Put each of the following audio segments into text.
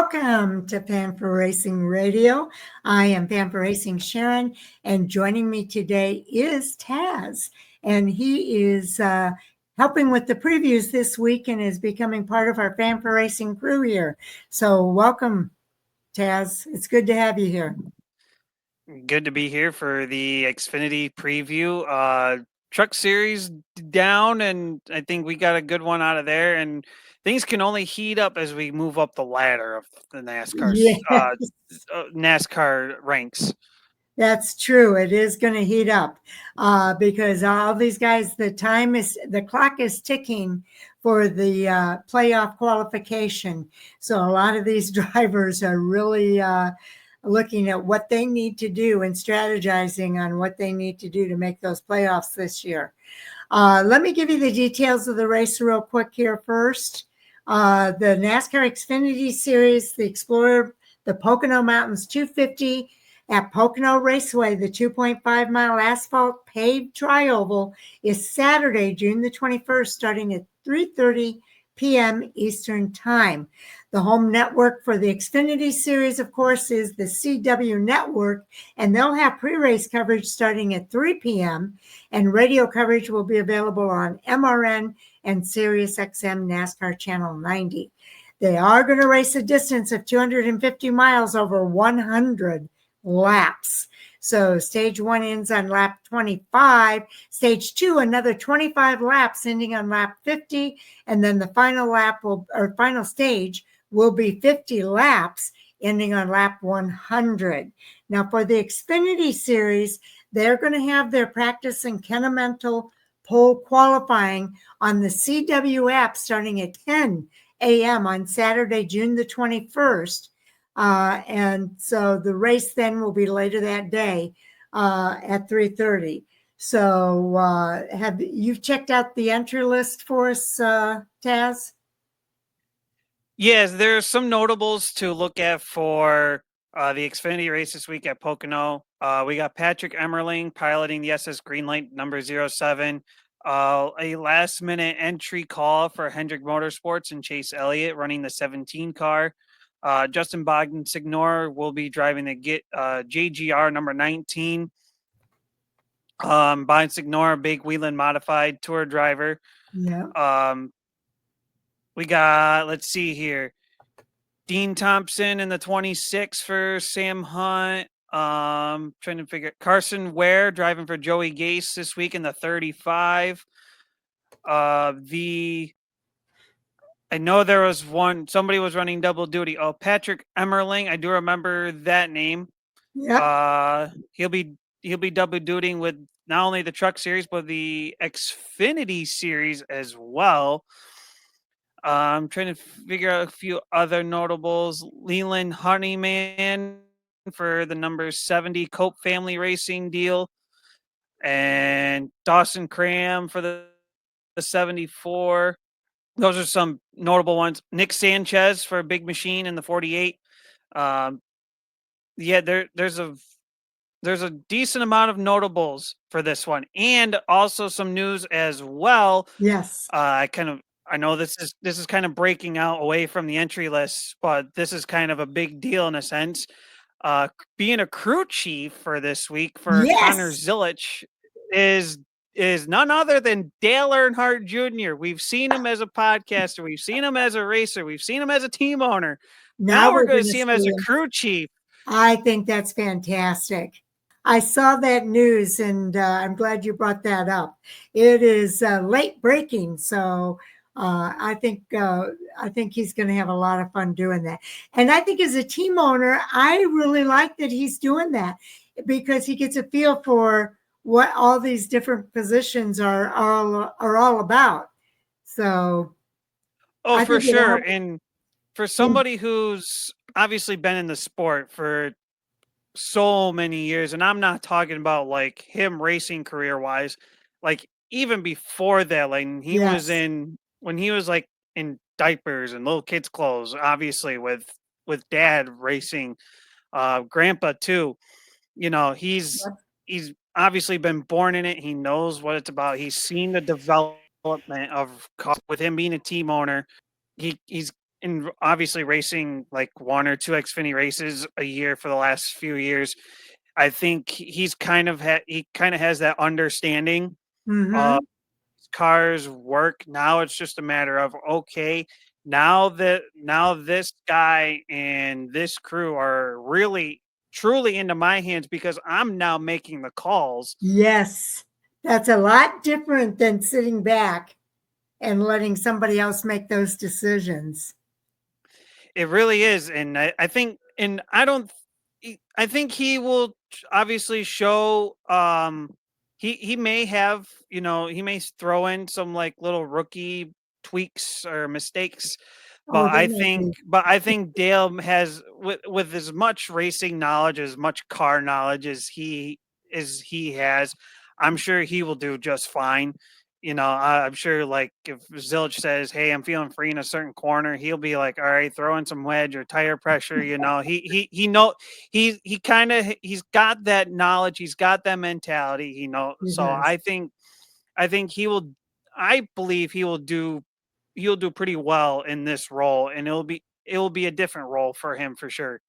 Welcome to Fan for Racing Radio. I am Fan for Racing Sharon, and joining me today is Taz, and he is helping with the previews this week and is becoming part of our Fan for Racing crew here. So welcome, Taz. It's good to have you here. Good to be here for the Xfinity preview. Truck Series down, and I think we got a good one out of there. And things can only heat up as we move up the ladder of the NASCAR ranks. That's true. It is going to heat up because all these guys, the clock is ticking for the playoff qualification. So a lot of these drivers are really looking at what they need to do and strategizing on what they need to do to make those playoffs this year. Let me give you the details of the race real quick here first. The NASCAR Xfinity Series, the Explorer, the Pocono Mountains 250 at Pocono Raceway, the 2.5-mile asphalt paved tri-oval is Saturday, June the 21st, starting at 3:30 p.m. Eastern Time. The home network for the Xfinity Series, of course, is the CW Network, and they'll have pre-race coverage starting at 3 p.m., and radio coverage will be available on MRN and SiriusXM NASCAR Channel 90. They are going to race a distance of 250 miles over 100 laps. So stage 1 ends on lap 25, stage 2 another 25 laps ending on lap 50, and then the final stage will be 50 laps ending on lap 100. Now for the Xfinity Series, they're going to have their practice and Kennemental pole qualifying on the CW app starting at 10 a.m. on Saturday, June the 21st. And so the race then will be later that day at 3:30. So have you checked out the entry list for us, Taz? Yes, there's some notables to look at for the Xfinity race this week at Pocono. We got Patrick Emmerling piloting the SS Greenlight number 07. A last-minute entry call for Hendrick Motorsports and Chase Elliott running the 17 car. Justin Bogdan-Signor will be driving the JGR number 19. Bogdan-Signor, big Whelen modified tour driver. Yeah. We got, let's see here, Dean Thompson in the 26 for Sam Hunt. Trying to figure Carson Ware driving for Joey Gase this week in the 35. I know there was somebody was running double duty. Oh, Patrick Emmerling. I do remember that name. Yeah. He'll be double dutying with not only the Truck Series, but the Xfinity Series as well. I'm trying to figure out a few other notables. Leland Honeyman for the number 70 Cope Family Racing deal. And Dawson Cram for the 74. Those are some notable ones. Nick Sanchez for a Big Machine in the 48. There's a decent amount of notables for this one, and also some news as well. Yes. I know this is kind of breaking out away from the entry list, but this is kind of a big deal in a sense. Being a crew chief for this week for Connor Zilich is none other than Dale Earnhardt Jr. We've seen him as a podcaster. We've seen him as a racer. We've seen him as a team owner. Now we're going to see him as a crew chief. I think that's fantastic. I saw that news, and I'm glad you brought that up. It is late breaking, so I think he's going to have a lot of fun doing that. And I think as a team owner, I really like that he's doing that because he gets a feel for what all these different positions are all about. So, for sure. And for somebody who's obviously been in the sport for so many years, and I'm not talking about like him racing career wise, like even before that, like he was when he was like in diapers and little kids' clothes, obviously with dad racing, grandpa too. You know, he's obviously been born in it. He knows what it's about. He's seen the development of with him being a team owner. He's and obviously racing like one or two Xfinity races a year for the last few years. I think he kind of has that understanding of Mm-hmm. cars work. Now it's just a matter of, okay, now this guy and this crew are really truly into my hands because I'm now making the calls. Yes, that's a lot different than sitting back and letting somebody else make those decisions. It really is, and I think, and I don't. I think he will obviously show. He may have, he may throw in some like little rookie tweaks or mistakes, Oh, there might be. but I think Dale has, with as much racing knowledge, as much car knowledge as he has, I'm sure he will do just fine. I'm sure, like, if Zilch says, "Hey, I'm feeling free in a certain corner," he'll be like, "All right, throw in some wedge or tire pressure." He's got that knowledge, he's got that mentality. He So does. I think he will. I believe he'll do pretty well in this role, and it will be a different role for him for sure.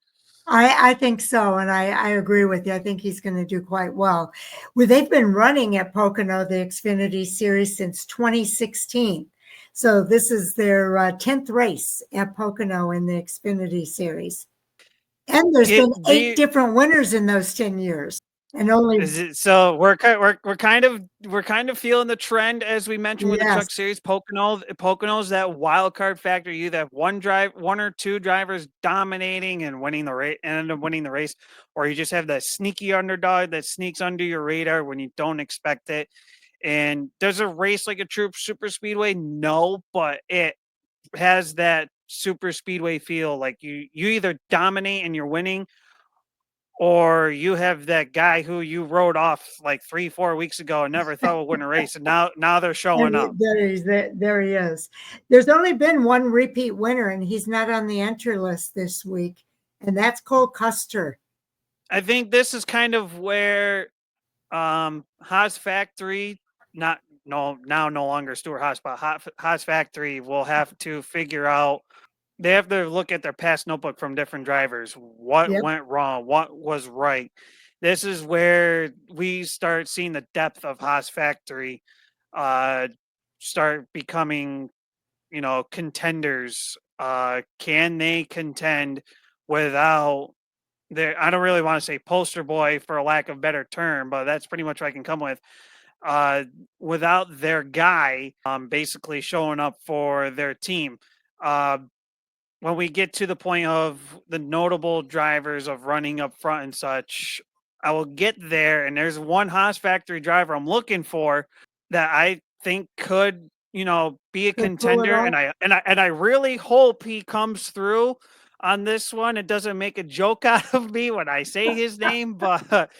I think so, and I agree with you. I think he's going to do quite well. Well, they've been running at Pocono the Xfinity Series since 2016. So this is their 10th race at Pocono in the Xfinity Series. And there's It been 8 the different winners in those 10 years. And only, Is it so we're kind of feeling the trend as we mentioned with the yes, Truck Series. Pocono's that wild card factor. You have one or two drivers dominating and winning the race and end up winning the race, or you just have that sneaky underdog that sneaks under your radar when you don't expect it. And does a race like a true super speedway? No, but it has that super speedway feel. Like you either dominate and you're winning, or you have that guy who you wrote off like 3-4 weeks ago and never thought would win a race, and now they're showing up. there he is. There's only been one repeat winner, and he's not on the entry list this week, and that's Cole Custer. I think this is kind of where Haas Factory, not no now no longer Stuart Haas, but Haas Factory will have to figure out. They have to look at their past notebook from different drivers. What Yep. went wrong? What was right? This is where we start seeing the depth of Haas Factory uh, start becoming, contenders. Can they contend without their? I don't really want to say poster boy for a lack of better term, but that's pretty much what I can come with. Uh, Without their guy, basically showing up for their team. Uh, when we get to the point of the notable drivers of running up front and such, I will get there. And there's one Haas factory driver I'm looking for that I think could, be a Could pull it contender. off. And I really hope he comes through on this one. It doesn't make a joke out of me when I say his name, but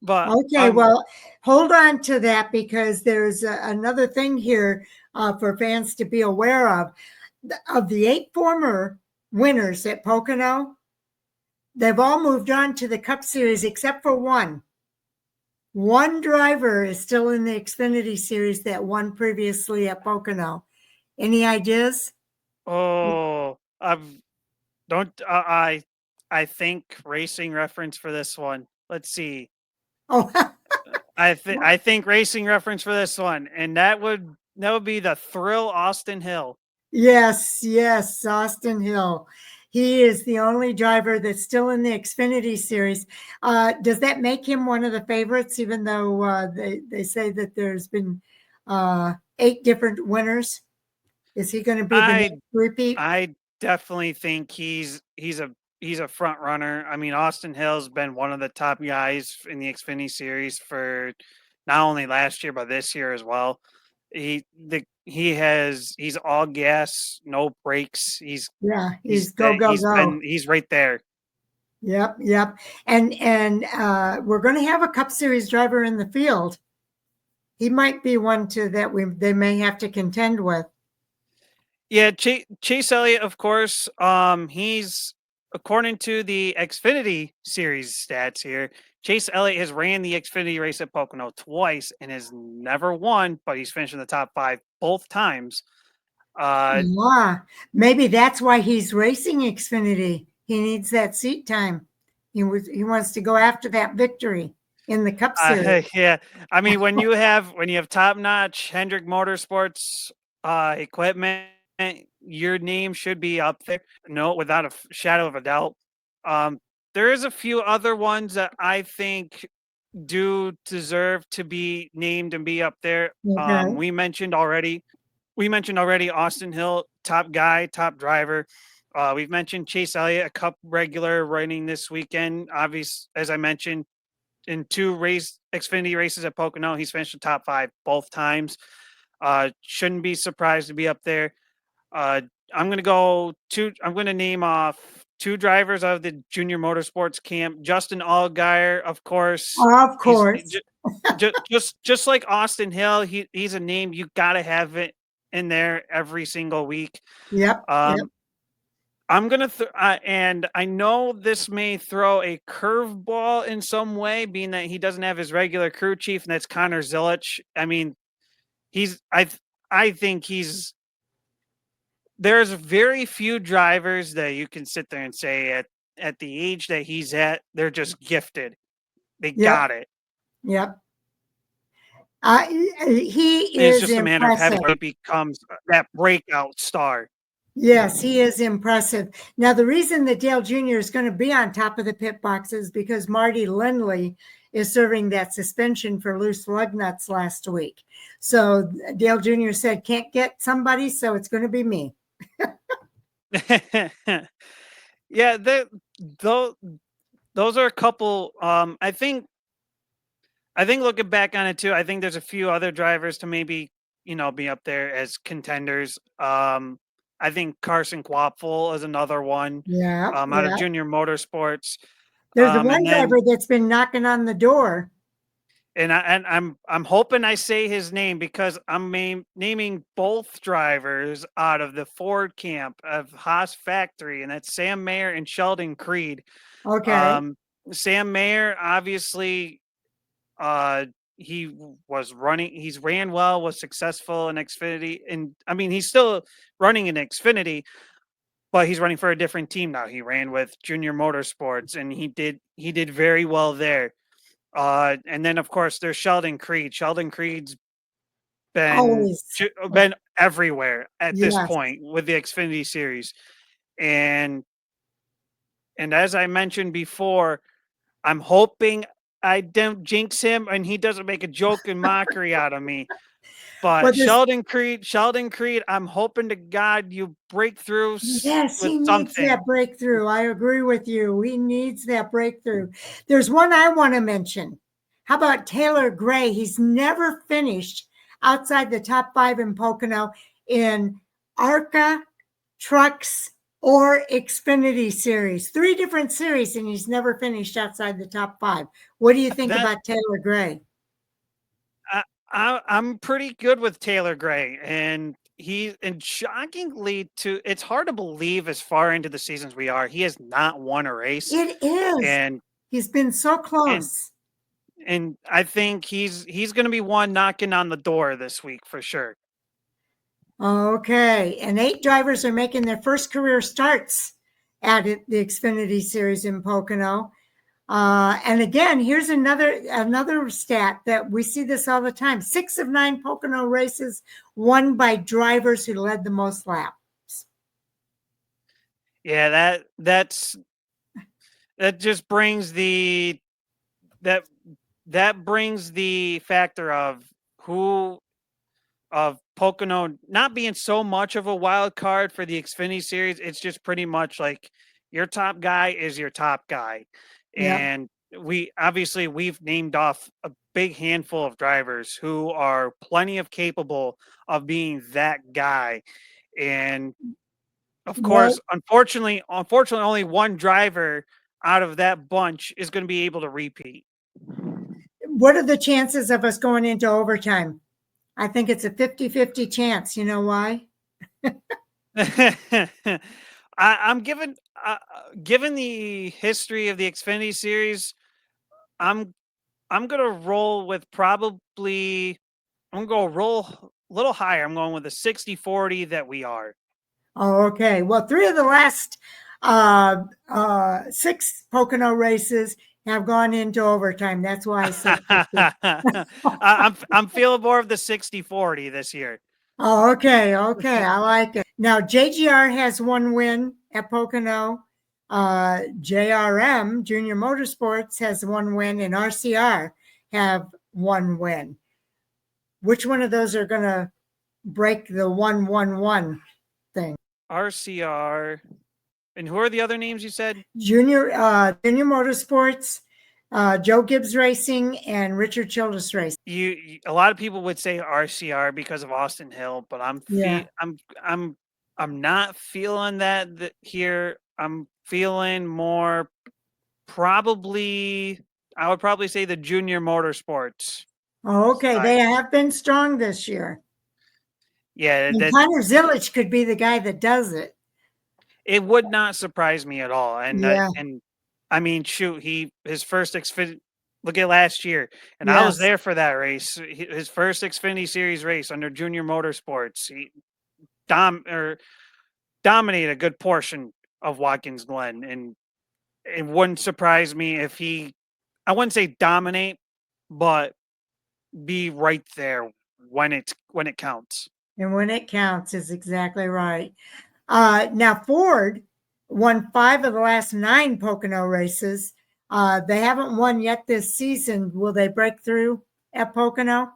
Okay, well, hold on to that because there's another thing here for fans to be aware of. Of the 8 former winners at Pocono, they've all moved on to the Cup Series except for one. One driver is still in the Xfinity Series that won previously at Pocono. Any ideas? oh, I've don't I think racing reference for this one. Let's see. Oh, I think racing reference for this one, and that would be the Thrill Austin Hill. yes, Austin Hill. He is the only driver that's still in the Xfinity Series. Does that make him one of the favorites, even though they say that there's been 8 different winners? Is he going to be the I next repeat? I definitely think he's a front runner. I mean, Austin Hill's been one of the top guys in the Xfinity series for not only last year but this year as well. He's all gas, no brakes. Yeah, he's go. He's right there. Yep. And we're going to have a Cup Series driver in the field. He might be one to that they may have to contend with. Yeah, Chase Elliott, of course. He's according to the Xfinity Series stats here. Chase Elliott has ran the Xfinity race at Pocono twice and has never won, but he's finished in the top 5 both times. Yeah, maybe that's why he's racing Xfinity. He needs that seat time. He wants to go after that victory in the Cup Series. Yeah, I mean when you have top notch Hendrick Motorsports equipment, your name should be up there. No, without a shadow of a doubt. Um, there is a few other ones that I think do deserve to be named and be up there. Okay. We mentioned already Austin Hill, top guy, top driver. We've mentioned Chase Elliott, a Cup regular running this weekend. Obvious, as I mentioned, in two race Xfinity races at Pocono, he's finished in top five both times. Shouldn't be surprised to be up there. Uh, I'm going to name off two drivers of the junior motorsports camp. Justin Allgaier, of course. Of He's course. just like Austin Hill. He's a name you got to have it in there every single week. Yep. Yep. Um, I'm gonna and I know this may throw a curveball in some way, being that he doesn't have his regular crew chief, and that's Connor Zilich. I mean, he's I think there's very few drivers that you can sit there and say at the age that he's at, they're just gifted. They Yep. got it. Yep. He And it's is just a matter of having impressive. it becomes that breakout star. Yes, he is impressive. Now, the reason that Dale Jr. is going to be on top of the pit box is because Marty Lindley is serving that suspension for loose lug nuts last week. So Dale Jr. said, can't get somebody, so it's going to be me. Yeah, those those are a couple. I think looking back on it too, I think there's a few other drivers to maybe be up there as contenders. I think Carson Kvapil is another one Yeah, out of yeah. Junior Motorsports. There's the And one then driver that's been knocking on the door. I'm hoping I say his name because I'm naming both drivers out of the Ford camp of Haas Factory, and that's Sam Mayer and Sheldon Creed. Okay. Um, Sam Mayer, obviously, uh, he's ran well, was successful in Xfinity, and I mean he's still running in Xfinity, but he's running for a different team now. He ran with Junior Motorsports, and he did very well there. And then of course there's Sheldon Creed. Sheldon Creed's been Always. been everywhere at this Yes. point with the Xfinity Series, and as I mentioned before, I'm hoping I don't jinx him and he doesn't make a joke and mockery out of me. Well, But there's Sheldon Creed, I'm hoping to God you break through Yes, with he needs something. that breakthrough. I agree with you. He needs that breakthrough. There's one I want to mention. How about Taylor Gray? He's never finished outside the top five in Pocono in ARCA, Trucks, or Xfinity Series. Three different series, and he's never finished outside the top five. What do you think That about Taylor Gray? I'm pretty good with Taylor Gray, and shockingly to it's hard to believe as far into the seasons we are, he has not won a race, It is. and He's been so and close. and I think he's going to be one knocking on the door this week for sure. Okay, and 8 drivers are making their first career starts at the Xfinity Series in Pocono. And again, here's another stat that we see this all the time: 6 of 9 Pocono races won by drivers who led the most laps. Yeah, that just brings that that brings the factor of Pocono not being so much of a wild card for the Xfinity Series. It's just pretty much like your top guy is your top guy. Yep. And we've named off a big handful of drivers who are plenty of capable of being that guy. And of Well, course, unfortunately, only one driver out of that bunch is going to be able to repeat. what are the chances of us going into overtime? I think it's a 50-50 chance. You know why? I'm given the history of the Xfinity Series, I'm I'm gonna roll with probably I'm gonna go roll little higher. I'm going with a 60-40 that we are. Oh, okay. Well, 3 of the last 6 Pocono races have gone into overtime. That's why I said 50. I'm feeling more of the 60-40 this year. Oh, okay. Okay. I like it. Now, JGR has 1 win at Pocono. JRM, Junior Motorsports, has 1 win, and RCR have 1 win. Which one of those are going to break the 1-1-1 thing? RCR. And who are the other names you said? Junior Motorsports, Joe Gibbs Racing, and Richard Childress Racing. A lot of people would say RCR because of Austin Hill, but I'm not feeling that here. I'm feeling more probably. I would probably say the Junior Motorsports. Oh, okay. They have been strong this year. Yeah, and Connor Zillich could be the guy that does it. It would not surprise me at all. And and I mean, shoot, his first Xfinity. Look at last year, and I was there for that race. His first Xfinity Series race under Junior Motorsports. He dominated a good portion of Watkins Glen, and it wouldn't surprise me if I wouldn't say dominate, but be right there when it counts. And when it counts is exactly right. Now Ford won 5 of the last 9 Pocono races. They haven't won yet this season. Will they break through at Pocono?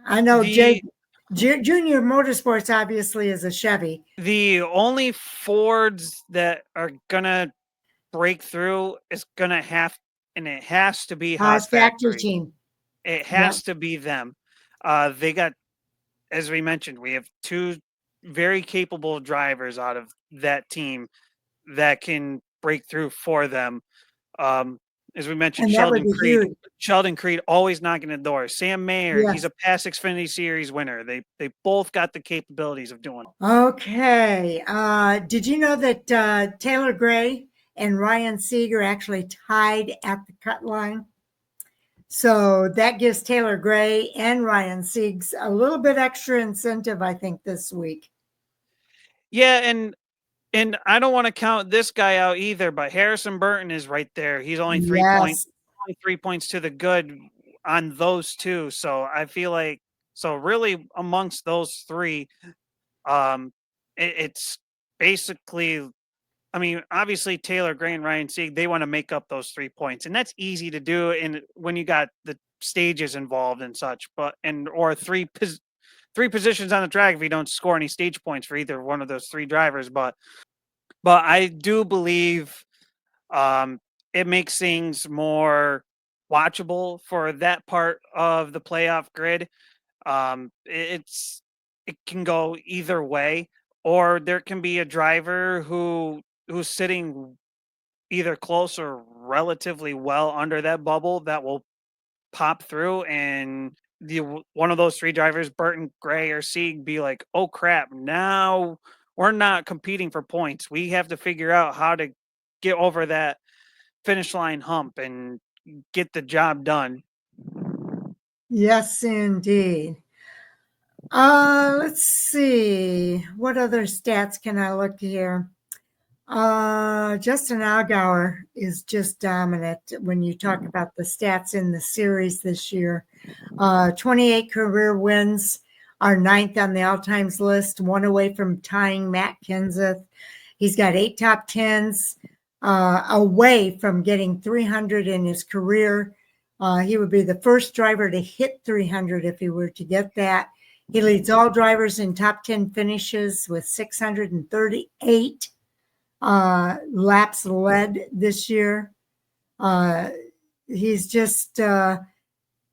I know Junior Motorsports obviously is a Chevy. The only Fords that are gonna break through is gonna have, and it has to be Haas Factory Team. It has to be them. They got, as we mentioned, we have 2 very capable drivers out of that team that can break through for them. As we mentioned, Sheldon Creed always knocking the door. Sam Mayer, he's a past Xfinity Series winner. They both got the capabilities of doing it. Okay. Did you know that Taylor Gray and Ryan Sieg are actually tied at the cut line? So that gives Taylor Gray and Ryan Sieg a little bit extra incentive, I think, this week. Yeah, and I don't want to count this guy out either, but Harrison Burton is right there. He's only 3 points, 3 points to the good on those 2. So I feel like, really amongst those 3, it's basically, I mean, obviously Taylor Gray and Ryan Sieg, they want to make up those 3 points, and that's easy to do when you got the stages involved and such, or three positions on the track if you don't score any stage points for either one of those 3 drivers. But I do believe it makes things more watchable for that part of the playoff grid. It can go either way, or there can be a driver who's sitting either close or relatively well under that bubble that will pop through, and one of those 3 drivers, Burton, Gray, or Sieg, be like, oh crap, now we're not competing for points. We have to figure out how to get over that finish line hump and get the job done. Yes, indeed. Let's see. What other stats can I look here? Justin Allgaier is just dominant when you talk about the stats in the series this year. 28 career wins, are 9th on the all-times list, 1 away from tying Matt Kenseth. He's got 8 top 10s, away from getting 300 in his career. He would be the first driver to hit 300 if he were to get that. He leads all drivers in top 10 finishes with 638 laps led this year. He's just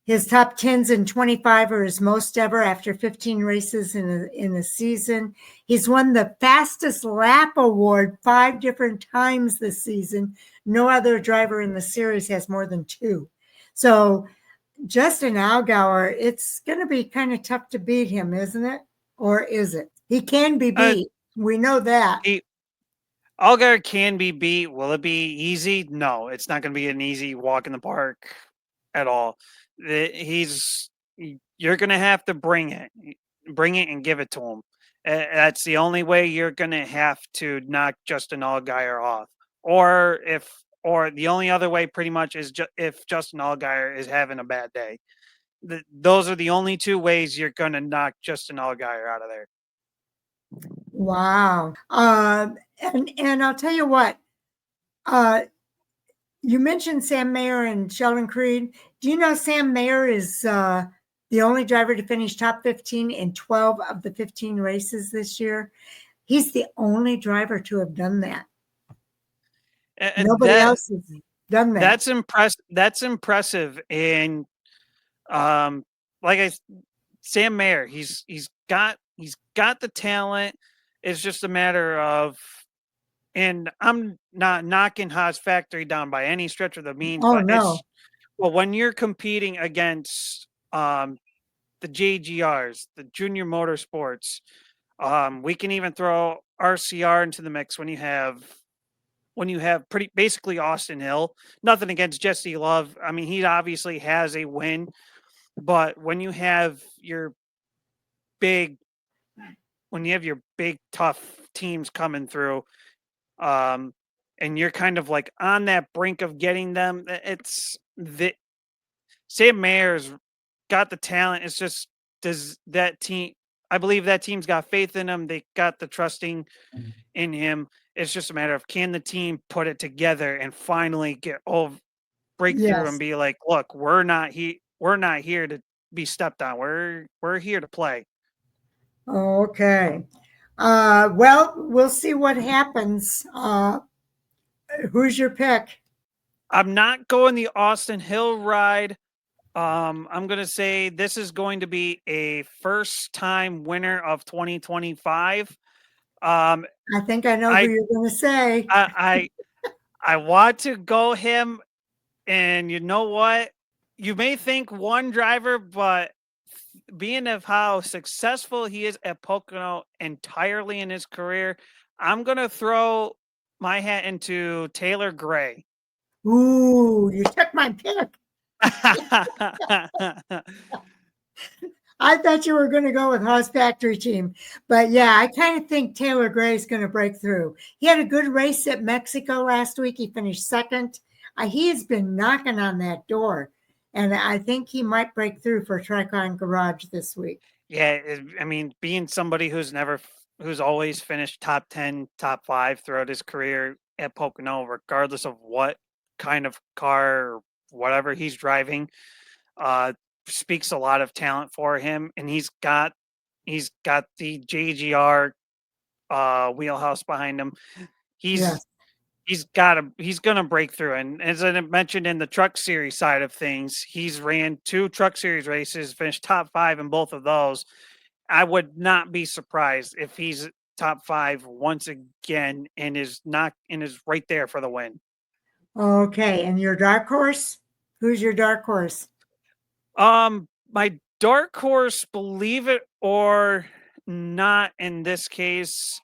his top 10s in 25 are his most ever after 15 races in a season. He's won the fastest lap award 5 different times this season. No other driver in the series has more than 2. So Justin Allgaier, it's going to be kind of tough to beat him, isn't it? Or is it? He can be beat. We know that. Allgaier can be beat. Will it be easy? No, it's not going to be an easy walk in the park at all. You're going to have to bring it. bring it and give it to him. That's the only way you're going to have to knock Justin Allgaier off. Or the only other way pretty much is if Justin Allgaier is having a bad day. Those are the only two ways you're going to knock Justin Allgaier out of there. Wow. And I'll tell you what, you mentioned Sam Mayer and Sheldon Creed. Do you know Sam Mayer is the only driver to finish top 15 in 12 of the 15 races this year? He's the only driver to have done that. Nobody else has done that. That's impressive. And Sam Mayer, he's got the talent. It's just a matter of, and I'm not knocking Haas Factory down by any stretch of the means, Oh, but no. when you're competing against the JGRs, the Junior Motorsports, we can even throw RCR into the mix when you have basically Austin Hill. Nothing against Jesse Love. I mean, he obviously has a win, but when you have your big tough teams coming through, and you're kind of like on that brink of getting them, Sam Mayer's got the talent. It's just, does that team, I believe that team's got faith in him. They got the trusting in him. It's just a matter of, can the team put it together and finally break through and be like, look, we're not here to be stepped on. We're here to play. Okay. Well, we'll see what happens. Who's your pick? I'm not going the Austin Hill ride. I'm going to say this is going to be a first-time winner of 2025. I think I know who you're going to say. I want to go him, and you know what? You may think one driver, but being of how successful he is at Pocono entirely in his career, I'm going to throw my hat into Taylor Gray. Ooh, you took my pick. I thought you were going to go with Haas Factory Team. But yeah, I kind of think Taylor Gray is going to break through. He had a good race at Mexico last week. He finished second. He has been knocking on that door. And I think he might break through for Tricon Garage this week. Yeah, I mean, being somebody who's always finished top 10, top 5 throughout his career at Pocono, regardless of what kind of car or whatever he's driving, speaks a lot of talent for him. And he's got the JGR wheelhouse behind him. He's gonna break through. And as I mentioned in the Truck Series side of things, he's ran 2 Truck Series races, finished top 5 in both of those. I would not be surprised if he's top 5 once again and is right there for the win. Okay, and your dark horse? Who's your dark horse? My dark horse, believe it or not, in this case,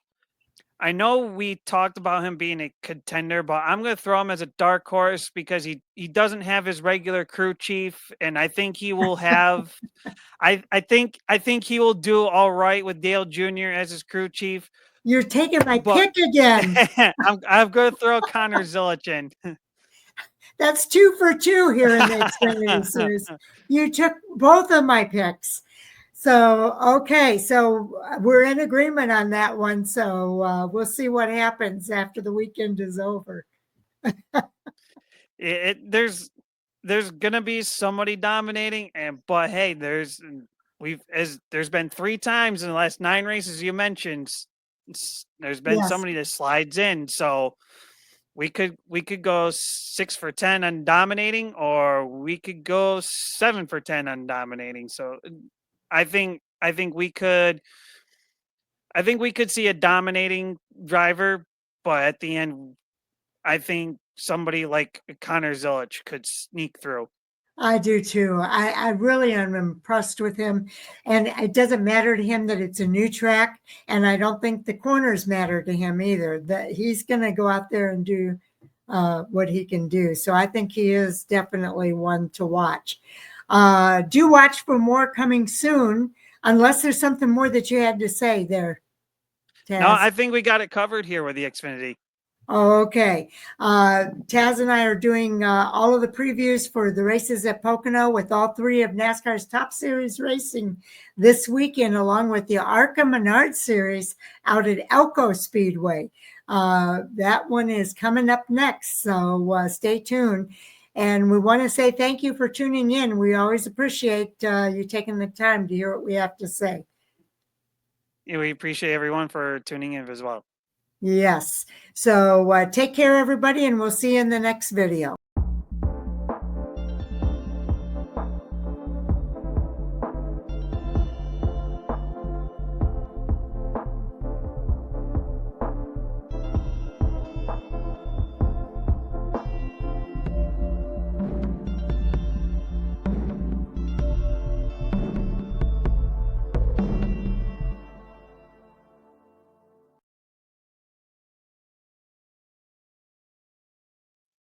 I know we talked about him being a contender, but I'm going to throw him as a dark horse because he doesn't have his regular crew chief, and I think he will have. I think he will do all right with Dale Jr. as his crew chief. You're taking my pick again. I'm going to throw Connor Zilich in. That's 2 for 2 here in the Xfinity Series. You took both of my picks. So, okay. So we're in agreement on that one. So we'll see what happens after the weekend is over. There's going to be somebody dominating, but hey, there's been 3 times in the last 9 races you mentioned, there's been somebody that slides in. So we could go 6 for 10 on dominating, or we could go 7 for 10 on dominating. So I think we could see a dominating driver, but at the end, I think somebody like Connor Zilich could sneak through. I do too. I really am impressed with him. And it doesn't matter to him that it's a new track. And I don't think the corners matter to him either. That he's going to go out there and do what he can do. So I think he is definitely one to watch. Do watch for more coming soon. unless there's something more that you had to say there, Taz. No, I think we got it covered here with the Xfinity. Okay. Taz and I are doing all of the previews for the races at Pocono with all three of NASCAR's top series racing this weekend, along with the ARCA Menard Series out at Elko Speedway. That one is coming up next, so stay tuned. And we want to say thank you for tuning in. We always appreciate you taking the time to hear what we have to say. Yeah, we appreciate everyone for tuning in as well. Yes. So take care, everybody, and we'll see you in the next video.